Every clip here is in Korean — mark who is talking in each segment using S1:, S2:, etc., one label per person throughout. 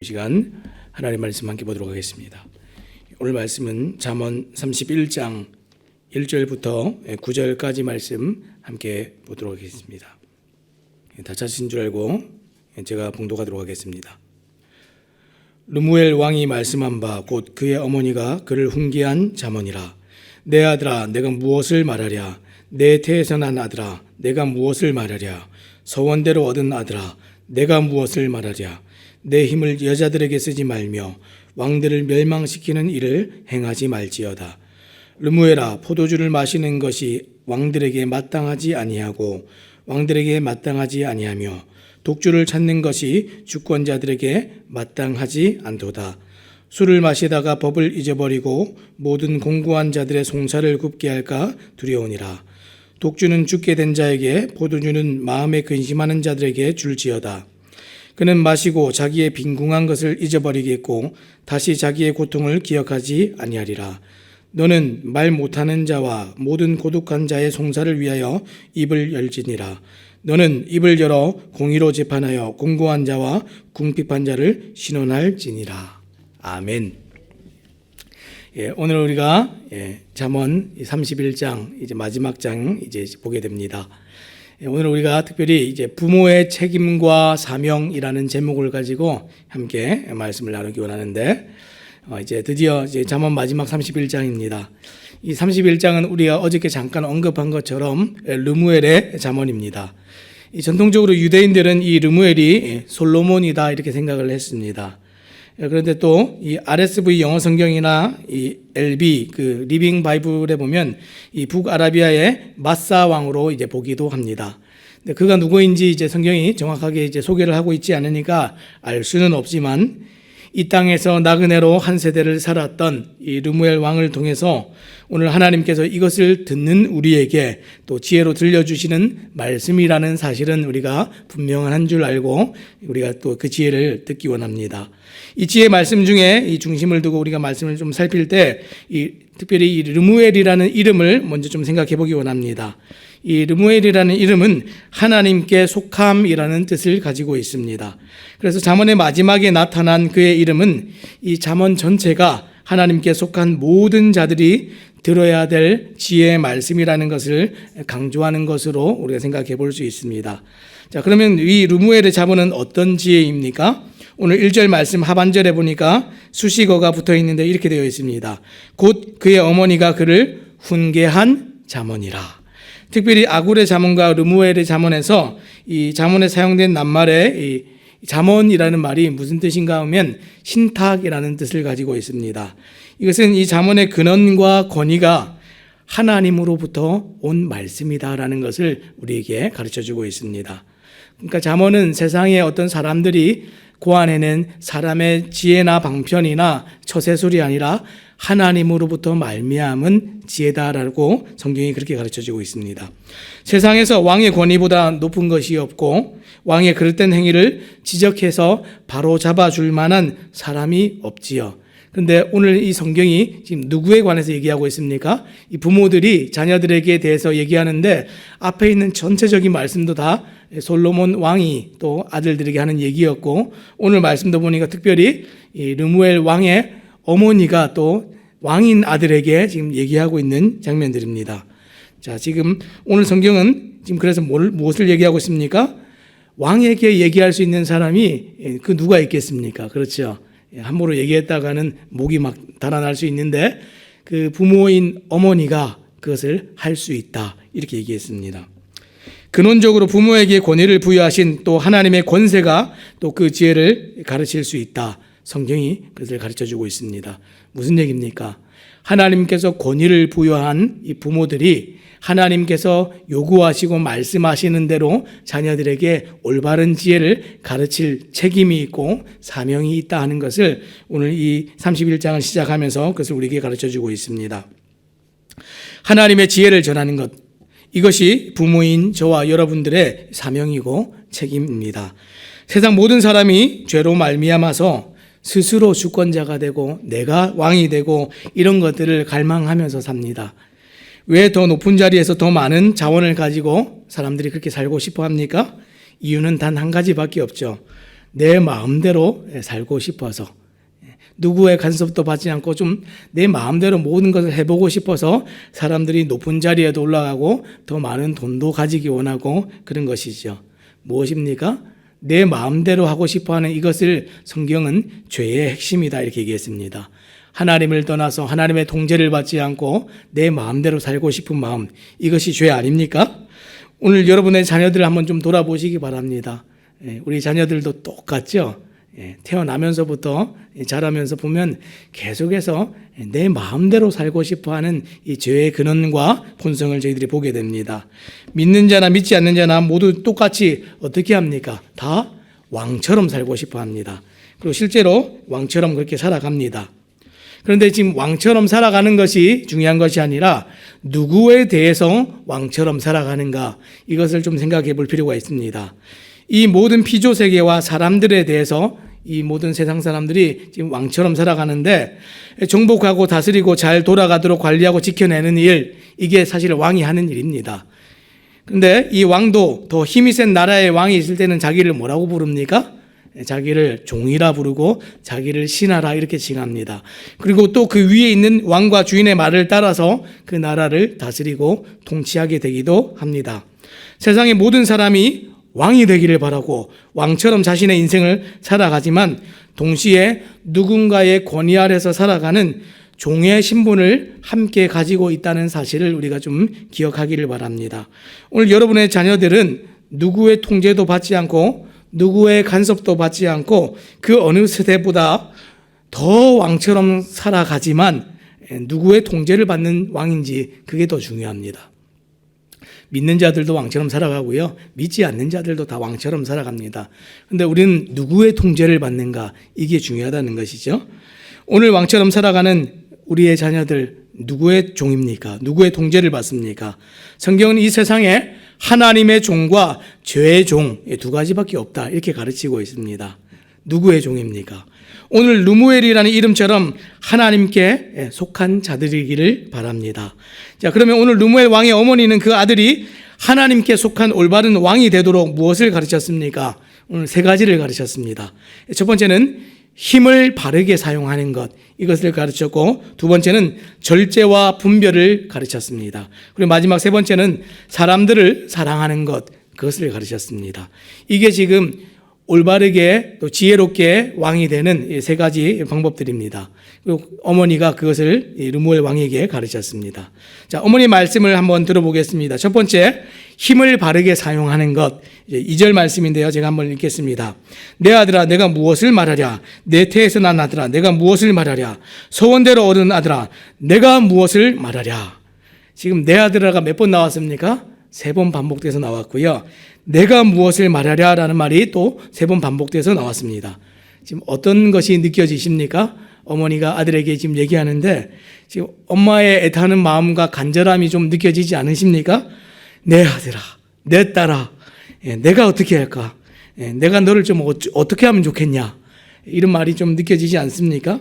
S1: 이 시간 하나님의 말씀 함께 보도록 하겠습니다. 오늘 말씀은 잠언 31장 1절부터 9절까지 말씀 함께 보도록 하겠습니다. 다 찾으신 줄 알고 제가 봉독하도록 하겠습니다. 르무엘 왕이 말씀한 바 곧 그의 어머니가 그를 훈계한 잠언이라. 내 아들아 내가 무엇을 말하랴. 내 태에서 난 아들아 내가 무엇을 말하랴. 서원대로 얻은 아들아 내가 무엇을 말하랴. 내 힘을 여자들에게 쓰지 말며 왕들을 멸망시키는 일을 행하지 말지어다. 르무엘아 포도주를 마시는 것이 왕들에게 마땅하지 아니하고 왕들에게 마땅하지 아니하며 독주를 찾는 것이 주권자들에게 마땅하지 않도다. 술을 마시다가 법을 잊어버리고 모든 공고한 자들의 송사를 굽게 할까 두려우니라. 독주는 죽게 된 자에게 포도주는 마음에 근심하는 자들에게 줄지어다. 그는 마시고 자기의 빈궁한 것을 잊어버리겠고 다시 자기의 고통을 기억하지 아니하리라. 너는 말 못하는 자와 모든 고독한 자의 송사를 위하여 입을 열지니라. 너는 입을 열어 공의로 재판하여 공고한 자와 궁핍한 자를 신원할지니라. 아멘. 오늘 우리가 잠언 31장 이제 마지막 장 이제 보게 됩니다. 오늘 우리가 특별히 이제 부모의 책임과 사명이라는 제목을 가지고 함께 말씀을 나누기 원하는데, 이제 드디어 이제 잠언 마지막 31장입니다. 이 31장은 우리가 어저께 잠깐 언급한 것처럼 르무엘의 잠언입니다. 전통적으로 유대인들은 이 르무엘이 솔로몬이다 이렇게 생각을 했습니다. 그런데 또 이 RSV 영어 성경이나 이 LB 그 리빙 바이블에 보면 이 북아라비아의 마사 왕으로 이제 보기도 합니다. 근데 그가 누구인지 이제 성경이 정확하게 이제 소개를 하고 있지 않으니까 알 수는 없지만 이 땅에서 나그네로 한 세대를 살았던 이 르무엘 왕을 통해서 오늘 하나님께서 이것을 듣는 우리에게 또 지혜로 들려주시는 말씀이라는 사실은 우리가 분명한 한 줄 알고 우리가 또 그 지혜를 듣기 원합니다. 이 지혜 말씀 중에 이 중심을 두고 우리가 말씀을 좀 살필 때 특별히 이 르무엘이라는 이름을 먼저 좀 생각해 보기 원합니다. 이 르무엘이라는 이름은 하나님께 속함이라는 뜻을 가지고 있습니다. 그래서 잠언의 마지막에 나타난 그의 이름은 이 잠언 전체가 하나님께 속한 모든 자들이 들어야 될 지혜의 말씀이라는 것을 강조하는 것으로 우리가 생각해 볼 수 있습니다. 자, 그러면 이 르무엘의 잠언은 어떤 지혜입니까? 오늘 1절 말씀 하반절에 보니까 수식어가 붙어 있는데 이렇게 되어 있습니다. 곧 그의 어머니가 그를 훈계한 잠언이라. 특별히 아굴의 잠언과 르무엘의 잠언에서 이 잠언에 사용된 낱말에 이 잠언이라는 말이 무슨 뜻인가 하면 신탁이라는 뜻을 가지고 있습니다. 이것은 이 잠언의 근원과 권위가 하나님으로부터 온 말씀이다라는 것을 우리에게 가르쳐주고 있습니다. 그러니까 잠언은 세상의 어떤 사람들이 고안해낸 사람의 지혜나 방편이나 처세술이 아니라 하나님으로부터 말미암은 지혜다라고 성경이 그렇게 가르쳐주고 있습니다. 세상에서 왕의 권위보다 높은 것이 없고 왕의 그릇된 행위를 지적해서 바로 잡아줄 만한 사람이 없지요. 그런데 오늘 이 성경이 지금 누구에 관해서 얘기하고 있습니까? 이 부모들이 자녀들에게 대해서 얘기하는데 앞에 있는 전체적인 말씀도 다 솔로몬 왕이 또 아들들에게 하는 얘기였고 오늘 말씀도 보니까 특별히 이 르무엘 왕의 어머니가 또 왕인 아들에게 지금 얘기하고 있는 장면들입니다. 자, 지금 오늘 성경은 지금 그래서 무엇을 얘기하고 있습니까? 왕에게 얘기할 수 있는 사람이 그 누가 있겠습니까? 그렇죠. 함부로 얘기했다가는 목이 막 달아날 수 있는데 그 부모인 어머니가 그것을 할 수 있다 이렇게 얘기했습니다. 근원적으로 부모에게 권위를 부여하신 또 하나님의 권세가 또 그 지혜를 가르칠 수 있다. 성경이 그것을 가르쳐주고 있습니다. 무슨 얘기입니까? 하나님께서 권위를 부여한 이 부모들이 하나님께서 요구하시고 말씀하시는 대로 자녀들에게 올바른 지혜를 가르칠 책임이 있고 사명이 있다 하는 것을 오늘 이 31장을 시작하면서 그것을 우리에게 가르쳐주고 있습니다. 하나님의 지혜를 전하는 것, 이것이 부모인 저와 여러분들의 사명이고 책임입니다. 세상 모든 사람이 죄로 말미암아서 스스로 주권자가 되고 내가 왕이 되고 이런 것들을 갈망하면서 삽니다. 왜 더 높은 자리에서 더 많은 자원을 가지고 사람들이 그렇게 살고 싶어 합니까? 이유는 단 한 가지밖에 없죠. 내 마음대로 살고 싶어서, 누구의 간섭도 받지 않고 좀 내 마음대로 모든 것을 해보고 싶어서 사람들이 높은 자리에도 올라가고 더 많은 돈도 가지기 원하고 그런 것이죠. 무엇입니까? 내 마음대로 하고 싶어하는 이것을 성경은 죄의 핵심이다 이렇게 얘기했습니다. 하나님을 떠나서 하나님의 통제를 받지 않고 내 마음대로 살고 싶은 마음, 이것이 죄 아닙니까? 오늘 여러분의 자녀들을 한번 좀 돌아보시기 바랍니다. 우리 자녀들도 똑같죠? 태어나면서부터 자라면서 보면 계속해서 내 마음대로 살고 싶어하는 이 죄의 근원과 본성을 저희들이 보게 됩니다. 믿는 자나 믿지 않는 자나 모두 똑같이 어떻게 합니까? 다 왕처럼 살고 싶어 합니다. 그리고 실제로 왕처럼 그렇게 살아갑니다. 그런데 지금 왕처럼 살아가는 것이 중요한 것이 아니라 누구에 대해서 왕처럼 살아가는가, 이것을 좀 생각해 볼 필요가 있습니다. 이 모든 피조 세계와 사람들에 대해서 이 모든 세상 사람들이 지금 왕처럼 살아가는데, 정복하고 다스리고 잘 돌아가도록 관리하고 지켜내는 일, 이게 사실 왕이 하는 일입니다. 그런데 이 왕도 더 힘이 센 나라의 왕이 있을 때는 자기를 뭐라고 부릅니까? 자기를 종이라 부르고 자기를 신하라 이렇게 칭합니다. 그리고 또 그 위에 있는 왕과 주인의 말을 따라서 그 나라를 다스리고 통치하게 되기도 합니다. 세상의 모든 사람이 왕이 되기를 바라고 왕처럼 자신의 인생을 살아가지만 동시에 누군가의 권위 아래서 살아가는 종의 신분을 함께 가지고 있다는 사실을 우리가 좀 기억하기를 바랍니다. 오늘 여러분의 자녀들은 누구의 통제도 받지 않고 누구의 간섭도 받지 않고 그 어느 세대보다 더 왕처럼 살아가지만 누구의 통제를 받는 왕인지 그게 더 중요합니다. 믿는 자들도 왕처럼 살아가고요. 믿지 않는 자들도 다 왕처럼 살아갑니다. 그런데 우리는 누구의 통제를 받는가, 이게 중요하다는 것이죠. 오늘 왕처럼 살아가는 우리의 자녀들 누구의 종입니까? 누구의 통제를 받습니까? 성경은 이 세상에 하나님의 종과 죄의 종, 두 가지밖에 없다 이렇게 가르치고 있습니다. 누구의 종입니까? 오늘 르무엘이라는 이름처럼 하나님께 속한 자들이기를 바랍니다. 자, 그러면 오늘 르무엘 왕의 어머니는 그 아들이 하나님께 속한 올바른 왕이 되도록 무엇을 가르쳤습니까? 오늘 세 가지를 가르쳤습니다. 첫 번째는 힘을 바르게 사용하는 것, 이것을 가르쳤고, 두 번째는 절제와 분별을 가르쳤습니다. 그리고 마지막 세 번째는 사람들을 사랑하는 것, 그것을 가르쳤습니다. 이게 지금 올바르게 또 지혜롭게 왕이 되는 세 가지 방법들입니다. 그리고 어머니가 그것을 르무엘 왕에게 가르쳤습니다. 자, 어머니 말씀을 한번 들어보겠습니다. 첫 번째, 힘을 바르게 사용하는 것. 2절 말씀인데요. 제가 한번 읽겠습니다. 내 아들아, 내가 무엇을 말하랴? 내 태에서 난 아들아, 내가 무엇을 말하랴? 소원대로 얻은 아들아, 내가 무엇을 말하랴? 지금 내 아들아가 몇 번 나왔습니까? 3번 반복돼서 나왔고요. 내가 무엇을 말하랴 라는 말이 또 3번 반복돼서 나왔습니다. 지금 어떤 것이 느껴지십니까? 어머니가 아들에게 지금 얘기하는데 지금 엄마의 애타는 마음과 간절함이 좀 느껴지지 않으십니까? 내 아들아, 내 딸아, 내가 어떻게 할까? 내가 너를 좀 어떻게 하면 좋겠냐? 이런 말이 좀 느껴지지 않습니까?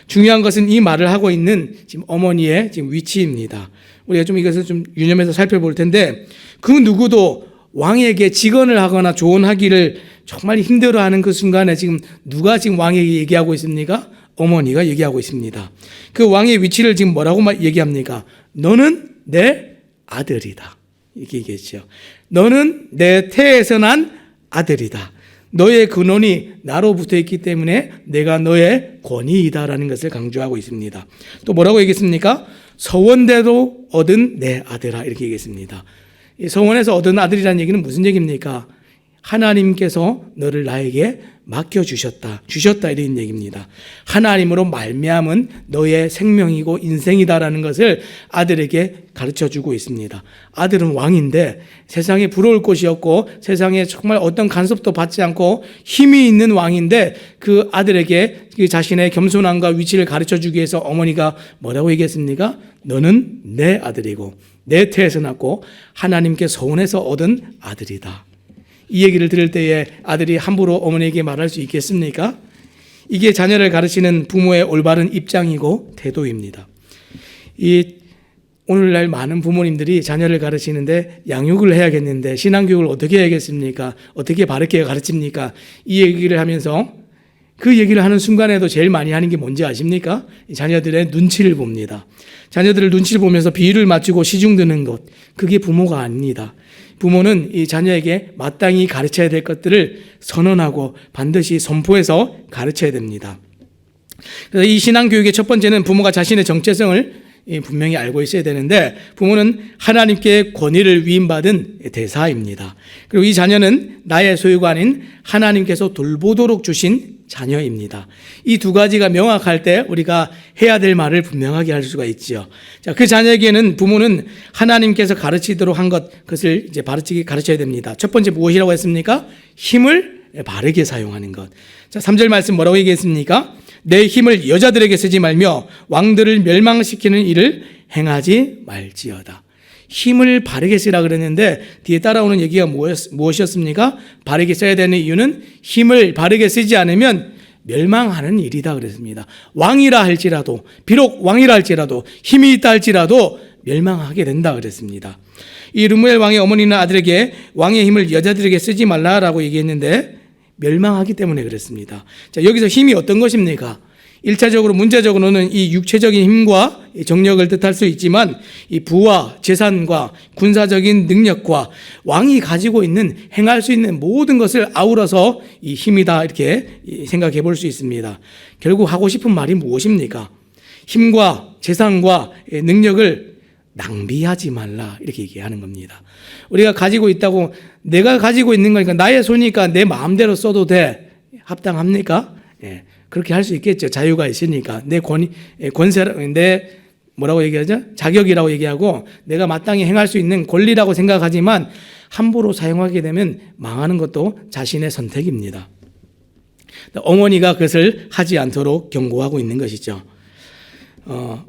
S1: 중요한 것은 이 말을 하고 있는 지금 어머니의 지금 위치입니다. 우리가 좀 이것을 좀 유념해서 살펴볼 텐데, 그 누구도 왕에게 직언을 하거나 조언하기를 정말 힘들어하는 그 순간에 지금 누가 지금 왕에게 얘기하고 있습니까? 어머니가 얘기하고 있습니다. 그 왕의 위치를 지금 뭐라고 얘기합니까? 너는 내 아들이다. 이렇게 얘기했죠. 너는 내 태에서 난 아들이다. 너의 근원이 나로 붙어 있기 때문에 내가 너의 권위이다라는 것을 강조하고 있습니다. 또 뭐라고 얘기했습니까? 서원대로 얻은 내 아들아, 이렇게 얘기했습니다. 이 서원에서 얻은 아들이라는 얘기는 무슨 얘기입니까? 하나님께서 너를 나에게 맡겨주셨다. 이런 얘기입니다. 하나님으로 말미암은 너의 생명이고 인생이다라는 것을 아들에게 가르쳐주고 있습니다. 아들은 왕인데 세상에 부러울 곳이 없고 세상에 정말 어떤 간섭도 받지 않고 힘이 있는 왕인데 그 아들에게 그 자신의 겸손함과 위치를 가르쳐주기 위해서 어머니가 뭐라고 얘기했습니까? 너는 내 아들이고 내 태에서 났고 하나님께 서원해서 얻은 아들이다. 이 얘기를 들을 때에 아들이 함부로 어머니에게 말할 수 있겠습니까? 이게 자녀를 가르치는 부모의 올바른 입장이고 태도입니다. 오늘날 많은 부모님들이 자녀를 가르치는데 양육을 해야겠는데 신앙교육을 어떻게 해야겠습니까? 어떻게 바르게 가르칩니까? 이 얘기를 하면서 그 얘기를 하는 순간에도 제일 많이 하는 게 뭔지 아십니까? 자녀들의 눈치를 봅니다. 자녀들을 눈치를 보면서 비율을 맞추고 시중 드는 것, 그게 부모가 아닙니다. 부모는 이 자녀에게 마땅히 가르쳐야 될 것들을 선언하고 반드시 선포해서 가르쳐야 됩니다. 그래서 이 신앙교육의 첫 번째는 부모가 자신의 정체성을 분명히 알고 있어야 되는데, 부모는 하나님께 권위를 위임받은 대사입니다. 그리고 이 자녀는 나의 소유가 아닌 하나님께서 돌보도록 주신 자녀입니다. 이 두 가지가 명확할 때 우리가 해야 될 말을 분명하게 할 수가 있지요. 자, 그 자녀에게는 부모는 하나님께서 가르치도록 한 그것을 이제 가르쳐야 됩니다. 첫 번째 무엇이라고 했습니까? 힘을 바르게 사용하는 것. 자, 3절 말씀 뭐라고 얘기했습니까? 내 힘을 여자들에게 쓰지 말며 왕들을 멸망시키는 일을 행하지 말지어다. 힘을 바르게 쓰라 그랬는데 뒤에 따라오는 얘기가 무엇이었습니까? 바르게 써야 되는 이유는 힘을 바르게 쓰지 않으면 멸망하는 일이다 그랬습니다. 왕이라 할지라도, 비록 왕이라 할지라도, 힘이 있다 할지라도 멸망하게 된다 그랬습니다. 이 르무엘 왕의 어머니는 아들에게 왕의 힘을 여자들에게 쓰지 말라라고 얘기했는데 멸망하기 때문에 그랬습니다. 자, 여기서 힘이 어떤 것입니까? 1차적으로 문제적으로는 이 육체적인 힘과 정력을 뜻할 수 있지만 이 부와 재산과 군사적인 능력과 왕이 가지고 있는 행할 수 있는 모든 것을 아우러서 이 힘이다 이렇게 생각해 볼 수 있습니다. 결국 하고 싶은 말이 무엇입니까? 힘과 재산과 능력을 낭비하지 말라 이렇게 얘기하는 겁니다. 우리가 가지고 있다고 내가 가지고 있는 거니까 나의 손이니까 내 마음대로 써도 돼. 합당합니까? 예. 그렇게 할 수 있겠죠. 자유가 있으니까. 내 내 뭐라고 얘기하죠? 자격이라고 얘기하고 내가 마땅히 행할 수 있는 권리라고 생각하지만 함부로 사용하게 되면 망하는 것도 자신의 선택입니다. 어머니가 그것을 하지 않도록 경고하고 있는 것이죠.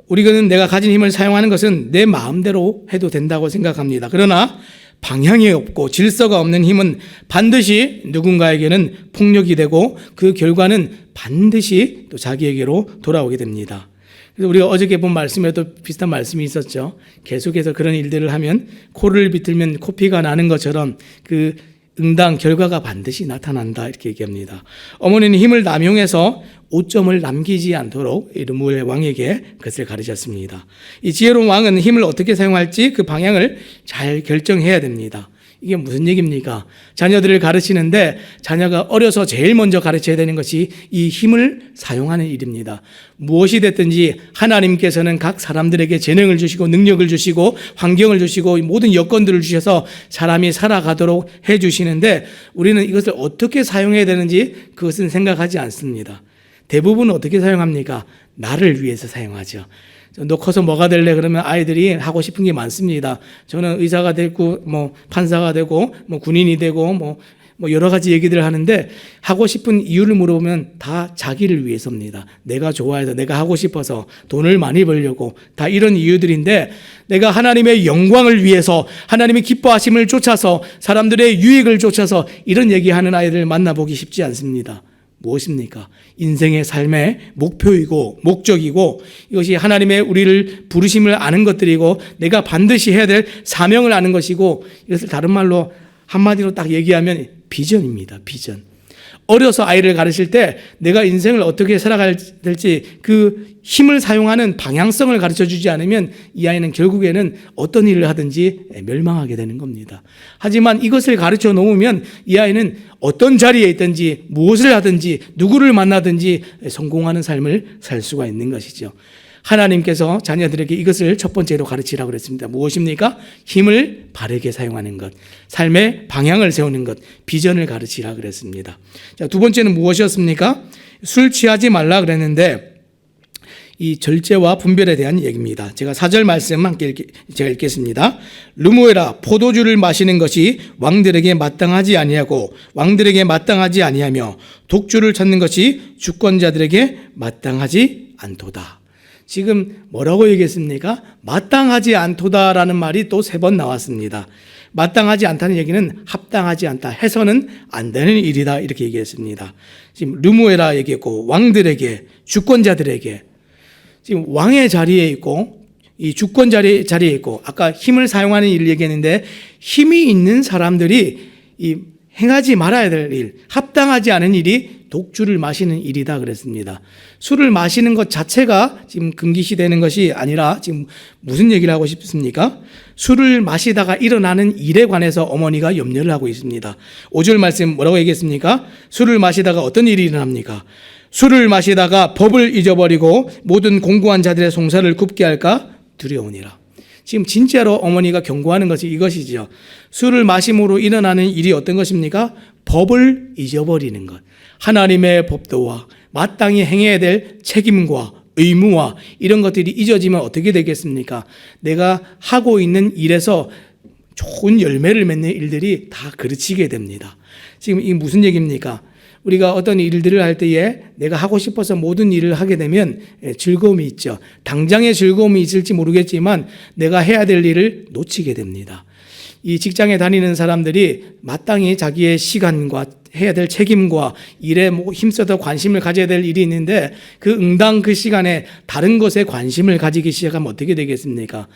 S1: 우리는 내가 가진 힘을 사용하는 것은 내 마음대로 해도 된다고 생각합니다. 그러나 방향이 없고 질서가 없는 힘은 반드시 누군가에게는 폭력이 되고 그 결과는 반드시 또 자기에게로 돌아오게 됩니다. 그래서 우리가 어저께 본 말씀에도 비슷한 말씀이 있었죠. 계속해서 그런 일들을 하면 코를 비틀면 코피가 나는 것처럼 그 응당 결과가 반드시 나타난다 이렇게 얘기합니다. 어머니는 힘을 남용해서 오점을 남기지 않도록 르무엘 왕에게 그것을 가르쳤습니다. 이 지혜로운 왕은 힘을 어떻게 사용할지 그 방향을 잘 결정해야 됩니다. 이게 무슨 얘기입니까? 자녀들을 가르치는데 자녀가 어려서 제일 먼저 가르쳐야 되는 것이 이 힘을 사용하는 일입니다. 무엇이 됐든지 하나님께서는 각 사람들에게 재능을 주시고 능력을 주시고 환경을 주시고 모든 여건들을 주셔서 사람이 살아가도록 해주시는데 우리는 이것을 어떻게 사용해야 되는지 그것은 생각하지 않습니다. 대부분 어떻게 사용합니까? 나를 위해서 사용하죠. 너 커서 뭐가 될래? 그러면 아이들이 하고 싶은 게 많습니다. 저는 의사가 되고, 판사가 되고, 군인이 되고, 여러 가지 얘기들을 하는데 하고 싶은 이유를 물어보면 다 자기를 위해서입니다. 내가 좋아해서, 내가 하고 싶어서, 돈을 많이 벌려고, 다 이런 이유들인데 내가 하나님의 영광을 위해서, 하나님의 기뻐하심을 쫓아서, 사람들의 유익을 쫓아서 이런 얘기하는 아이들 만나보기 쉽지 않습니다. 무엇입니까? 인생의 삶의 목표이고 목적이고 이것이 하나님의 우리를 부르심을 아는 것들이고 내가 반드시 해야 될 사명을 아는 것이고 이것을 다른 말로 한마디로 딱 얘기하면 비전입니다. 비전. 어려서 아이를 가르칠 때 내가 인생을 어떻게 살아가야 될지 그 힘을 사용하는 방향성을 가르쳐주지 않으면 이 아이는 결국에는 어떤 일을 하든지 멸망하게 되는 겁니다. 하지만 이것을 가르쳐 놓으면 이 아이는 어떤 자리에 있든지 무엇을 하든지 누구를 만나든지 성공하는 삶을 살 수가 있는 것이죠. 하나님께서 자녀들에게 이것을 첫 번째로 가르치라고 그랬습니다. 무엇입니까? 힘을 바르게 사용하는 것, 삶의 방향을 세우는 것, 비전을 가르치라 그랬습니다. 자, 두 번째는 무엇이었습니까? 술 취하지 말라 그랬는데 이 절제와 분별에 대한 얘기입니다. 제가 4절 말씀 함께 제가 읽겠습니다. 르무엘아, 포도주를 마시는 것이 왕들에게 마땅하지 아니하고 왕들에게 마땅하지 아니하며 독주를 찾는 것이 주권자들에게 마땅하지 않도다. 지금 뭐라고 얘기했습니까? 마땅하지 않도다라는 말이 또 3번 나왔습니다. 마땅하지 않다는 얘기는 합당하지 않다, 해서는 안 되는 일이다 이렇게 얘기했습니다. 지금 르무엘아 얘기했고 왕들에게, 주권자들에게, 지금 왕의 자리에 있고 이 주권 자리에 있고, 아까 힘을 사용하는 일을 얘기했는데, 힘이 있는 사람들이 이 행하지 말아야 될 일, 합당하지 않은 일이 독주를 마시는 일이다 그랬습니다. 술을 마시는 것 자체가 지금 금기시되는 것이 아니라 지금 무슨 얘기를 하고 싶습니까? 술을 마시다가 일어나는 일에 관해서 어머니가 염려를 하고 있습니다. 5절 말씀 뭐라고 얘기했습니까? 술을 마시다가 어떤 일이 일어납니까? 술을 마시다가 법을 잊어버리고 모든 공고한 자들의 송사를 굽게 할까 두려우니라. 지금 진짜로 어머니가 경고하는 것이 이것이지요. 술을 마심으로 일어나는 일이 어떤 것입니까? 법을 잊어버리는 것. 하나님의 법도와 마땅히 행해야 될 책임과 의무와 이런 것들이 잊어지면 어떻게 되겠습니까? 내가 하고 있는 일에서 좋은 열매를 맺는 일들이 다 그르치게 됩니다. 지금 이게 무슨 얘기입니까? 우리가 어떤 일들을 할 때에 내가 하고 싶어서 모든 일을 하게 되면 즐거움이 있죠. 당장의 즐거움이 있을지 모르겠지만 내가 해야 될 일을 놓치게 됩니다. 이 직장에 다니는 사람들이 마땅히 자기의 시간과 해야 될 책임과 일에 힘써서 관심을 가져야 될 일이 있는데 그 응당 그 시간에 다른 것에 관심을 가지기 시작하면 어떻게 되겠습니까?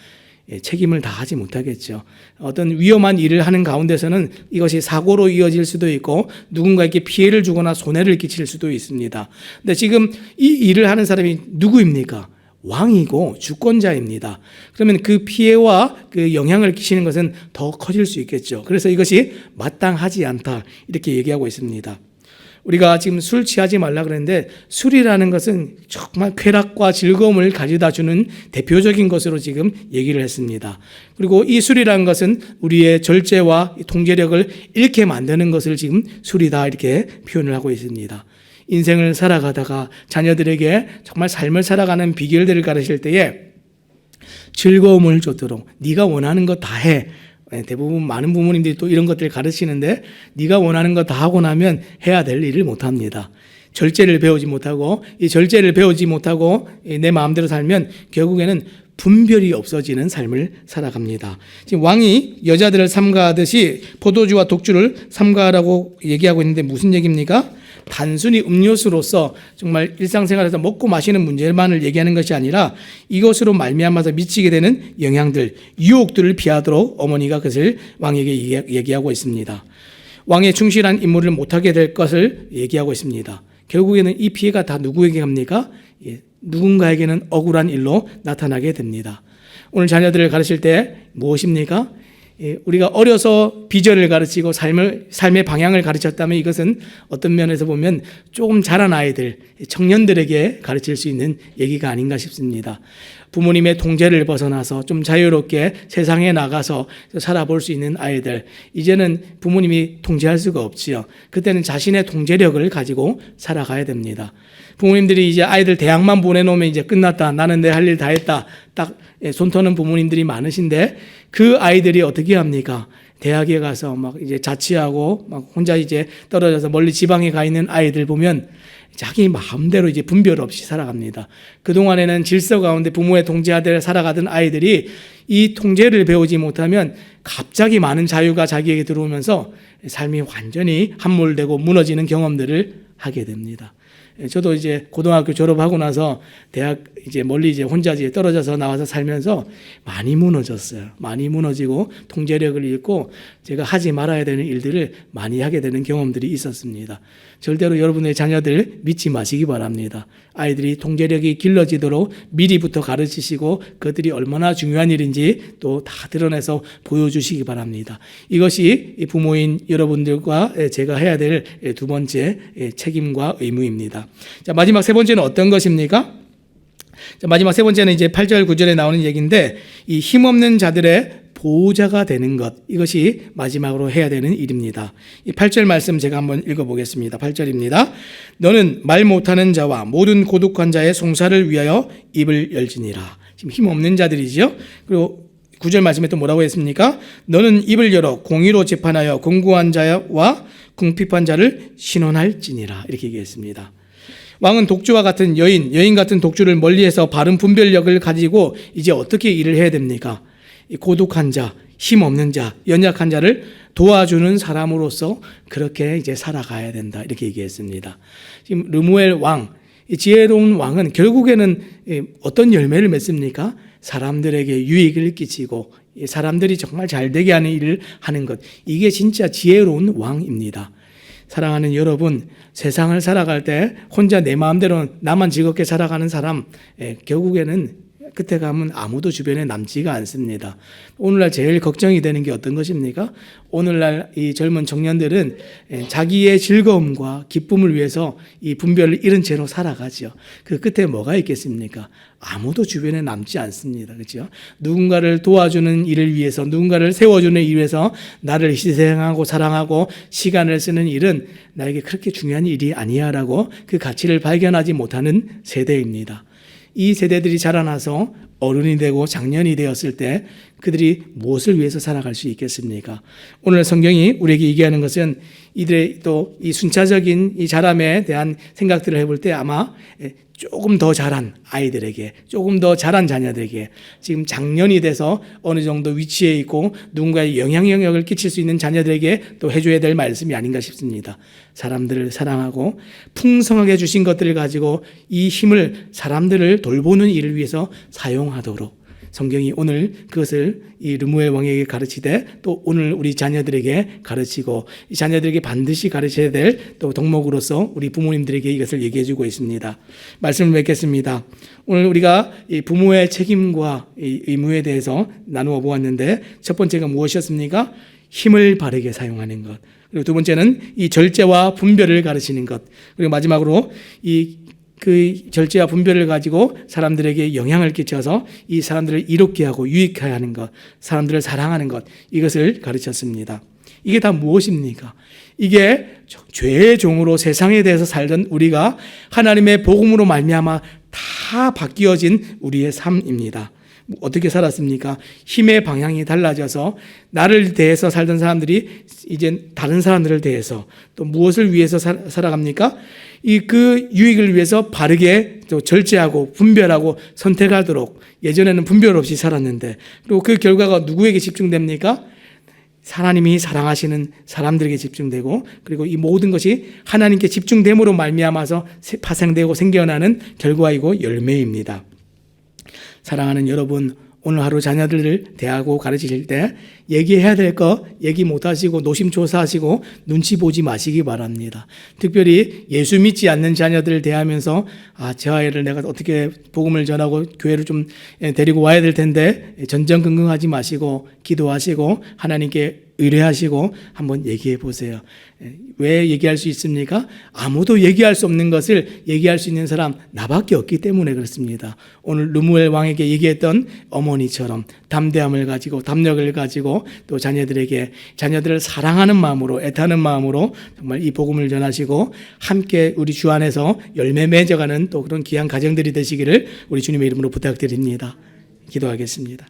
S1: 책임을 다하지 못하겠죠. 어떤 위험한 일을 하는 가운데서는 이것이 사고로 이어질 수도 있고 누군가에게 피해를 주거나 손해를 끼칠 수도 있습니다. 근데 지금 이 일을 하는 사람이 누구입니까? 왕이고 주권자입니다. 그러면 그 피해와 그 영향을 끼치는 것은 더 커질 수 있겠죠. 그래서 이것이 마땅하지 않다 이렇게 얘기하고 있습니다. 우리가 지금 술 취하지 말라 그랬는데 술이라는 것은 정말 쾌락과 즐거움을 가져다 주는 대표적인 것으로 지금 얘기를 했습니다. 그리고 이 술이라는 것은 우리의 절제와 통제력을 잃게 만드는 것을 지금 술이다 이렇게 표현을 하고 있습니다. 인생을 살아가다가 자녀들에게 정말 삶을 살아가는 비결들을 가르칠 때에 즐거움을 줬도록 네가 원하는 거 다 해. 대부분 많은 부모님들이 또 이런 것들을 가르치는데 네가 원하는 거 다 하고 나면 해야 될 일을 못합니다. 절제를 배우지 못하고 이 절제를 배우지 못하고 내 마음대로 살면 결국에는 분별이 없어지는 삶을 살아갑니다. 지금 왕이 여자들을 삼가하듯이 포도주와 독주를 삼가하라고 얘기하고 있는데 무슨 얘기입니까? 단순히 음료수로서 정말 일상생활에서 먹고 마시는 문제만을 얘기하는 것이 아니라 이것으로 말미암아서 미치게 되는 영향들, 유혹들을 피하도록 어머니가 그것을 왕에게 얘기하고 있습니다. 왕의 충실한 임무를 못하게 될 것을 얘기하고 있습니다. 결국에는 이 피해가 다 누구에게 갑니까? 누군가에게는 억울한 일로 나타나게 됩니다. 오늘 자녀들을 가르칠 때 무엇입니까? 우리가 어려서 비전을 가르치고 삶의 방향을 가르쳤다면 이것은 어떤 면에서 보면 조금 자란 아이들, 청년들에게 가르칠 수 있는 얘기가 아닌가 싶습니다. 부모님의 통제를 벗어나서 좀 자유롭게 세상에 나가서 살아볼 수 있는 아이들, 이제는 부모님이 통제할 수가 없지요. 그때는 자신의 통제력을 가지고 살아가야 됩니다. 부모님들이 이제 아이들 대학만 보내놓으면 이제 끝났다. 나는 내 할 일 다 했다. 딱 손 터는 부모님들이 많으신데 그 아이들이 어떻게 합니까? 대학에 가서 막 이제 자취하고 막 혼자 이제 떨어져서 멀리 지방에 가 있는 아이들 보면 자기 마음대로 이제 분별 없이 살아갑니다. 그동안에는 질서 가운데 부모의 통제 아래 살아가던 아이들이 이 통제를 배우지 못하면 갑자기 많은 자유가 자기에게 들어오면서 삶이 완전히 함몰되고 무너지는 경험들을 하게 됩니다. 저도 이제 고등학교 졸업하고 나서 대학 이제 멀리 이제 혼자 이제 떨어져서 나와서 살면서 많이 무너졌어요. 많이 무너지고 통제력을 잃고 제가 하지 말아야 되는 일들을 많이 하게 되는 경험들이 있었습니다. 절대로 여러분의 자녀들 믿지 마시기 바랍니다. 아이들이 통제력이 길러지도록 미리부터 가르치시고 그들이 얼마나 중요한 일인지 또 다 드러내서 보여주시기 바랍니다. 이것이 부모인 여러분들과 제가 해야 될 두 번째 책임과 의무입니다. 자, 마지막 세 번째는 어떤 것입니까? 자, 마지막 세 번째는 이제 8절 9절에 나오는 얘기인데 이 힘없는 자들의 보호자가 되는 것, 이것이 마지막으로 해야 되는 일입니다. 이 8절 말씀 제가 한번 읽어보겠습니다. 8절입니다. 너는 말 못하는 자와 모든 고독한 자의 송사를 위하여 입을 열지니라. 지금 힘없는 자들이지요. 그리고 9절 말씀에 또 뭐라고 했습니까? 너는 입을 열어 공의로 재판하여 공고한 자와 궁핍한 자를 신원할지니라. 이렇게 얘기했습니다. 왕은 독주와 같은 여인 같은 독주를 멀리해서 바른 분별력을 가지고 이제 어떻게 일을 해야 됩니까? 고독한 자, 힘없는 자, 연약한 자를 도와주는 사람으로서 그렇게 이제 살아가야 된다. 이렇게 얘기했습니다. 지금 르무엘 왕, 지혜로운 왕은 결국에는 어떤 열매를 맺습니까? 사람들에게 유익을 끼치고 사람들이 정말 잘 되게 하는 일을 하는 것, 이게 진짜 지혜로운 왕입니다. 사랑하는 여러분, 세상을 살아갈 때 혼자 내 마음대로 나만 즐겁게 살아가는 사람, 결국에는 끝에 가면 아무도 주변에 남지가 않습니다. 오늘날 제일 걱정이 되는 게 어떤 것입니까? 오늘날 이 젊은 청년들은 자기의 즐거움과 기쁨을 위해서 이 분별을 잃은 채로 살아가죠. 그 끝에 뭐가 있겠습니까? 아무도 주변에 남지 않습니다. 그렇죠? 누군가를 도와주는 일을 위해서, 누군가를 세워주는 일을 위해서 나를 희생하고 사랑하고 시간을 쓰는 일은 나에게 그렇게 중요한 일이 아니야라고 그 가치를 발견하지 못하는 세대입니다. 이 세대들이 자라나서 어른이 되고 장년이 되었을 때 그들이 무엇을 위해서 살아갈 수 있겠습니까? 오늘 성경이 우리에게 얘기하는 것은 이들의 또 이 순차적인 이 자람에 대한 생각들을 해볼 때 아마 조금 더 자란 아이들에게, 조금 더 자란 자녀들에게, 지금 장년이 돼서 어느 정도 위치에 있고 누군가의 영향력을 끼칠 수 있는 자녀들에게 또 해줘야 될 말씀이 아닌가 싶습니다. 사람들을 사랑하고 풍성하게 주신 것들을 가지고 이 힘을 사람들을 돌보는 일을 위해서 사용하도록 성경이 오늘 그것을 이 르무엘 왕에게 가르치되 또 오늘 우리 자녀들에게 가르치고 이 자녀들에게 반드시 가르쳐야 될 또 덕목으로서 우리 부모님들에게 이것을 얘기해 주고 있습니다. 말씀을 맺겠습니다. 오늘 우리가 이 부모의 책임과 이 의무에 대해서 나누어 보았는데 첫 번째가 무엇이었습니까? 힘을 바르게 사용하는 것. 그리고 두 번째는 이 절제와 분별을 가르치는 것. 그리고 마지막으로 그 절제와 분별을 가지고 사람들에게 영향을 끼쳐서 이 사람들을 이롭게 하고 유익하게 하는 것, 사람들을 사랑하는 것, 이것을 가르쳤습니다. 이게 다 무엇입니까? 이게 죄의 종으로 세상에 대해서 살던 우리가 하나님의 복음으로 말미암아 다 바뀌어진 우리의 삶입니다. 어떻게 살았습니까? 힘의 방향이 달라져서 나를 대해서 살던 사람들이 이제 다른 사람들을 대해서 또 무엇을 위해서 살아갑니까? 그 유익을 위해서 바르게 또 절제하고 분별하고 선택하도록, 예전에는 분별 없이 살았는데, 그리고 그 결과가 누구에게 집중됩니까? 하나님이 사랑하시는 사람들에게 집중되고, 그리고 이 모든 것이 하나님께 집중됨으로 말미암아서 파생되고 생겨나는 결과이고 열매입니다. 사랑하는 여러분, 오늘 하루 자녀들을 대하고 가르치실 때 얘기해야 될 거 얘기 못하시고 노심초사하시고 눈치 보지 마시기 바랍니다. 특별히 예수 믿지 않는 자녀들을 대하면서 저 아이를 내가 어떻게 복음을 전하고 교회를 좀 데리고 와야 될 텐데 전전긍긍하지 마시고 기도하시고 하나님께 의뢰하시고 한번 얘기해 보세요. 왜 얘기할 수 있습니까? 아무도 얘기할 수 없는 것을 얘기할 수 있는 사람 나밖에 없기 때문에 그렇습니다. 오늘 르무엘 왕에게 얘기했던 어머니처럼 담대함을 가지고 담력을 가지고 또 자녀들을 사랑하는 마음으로 애타는 마음으로 정말 이 복음을 전하시고 함께 우리 주 안에서 열매 맺어가는 또 그런 귀한 가정들이 되시기를 우리 주님의 이름으로 부탁드립니다. 기도하겠습니다.